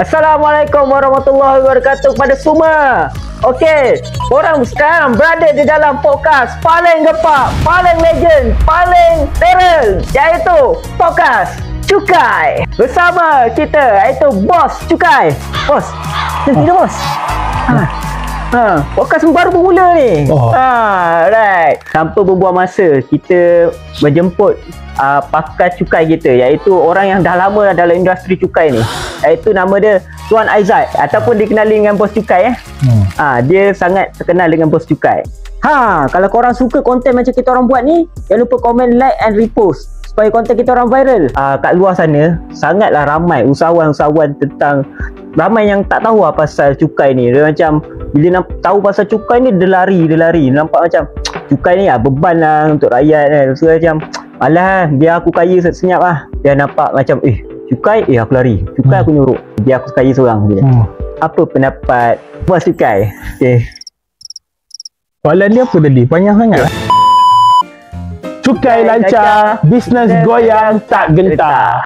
Assalamualaikum warahmatullahi wabarakatuh kepada semua. Okey, korang sekarang berada di dalam podcast paling gepak, paling legend, paling viral, iaitu podcast Cukai. Bersama kita iaitu Bos Cukai. Bos, kita bos. Podcast baru bermula ni. Right. Tanpa membuang masa, kita menjemput pakar cukai kita, iaitu orang yang dah lama dalam industri cukai ni, iaitu nama dia Tuan Aizat ataupun dikenali dengan Bos Cukai. Dia sangat terkenal dengan Bos Cukai. Kalau korang suka konten macam kita orang buat ni, jangan lupa komen, like and repost supaya konten kita orang viral. Kat luar sana sangatlah ramai usahawan-usahawan ramai yang tak tahu apa pasal cukai ni. Dia macam bila tahu pasal cukai ni dia lari. Nampak macam cukai ni beban lah untuk rakyat kan. So macam alah, biar aku kaya senyap lah. Dia nampak macam cukai, aku lari. Cukai aku nyuruk. Biar aku kaya seorang je. Apa pendapat Bos Cukai? Soalan dia apa tadi? Panjang sangat lah. Cukai lancar, bisnes goyang tak gentar.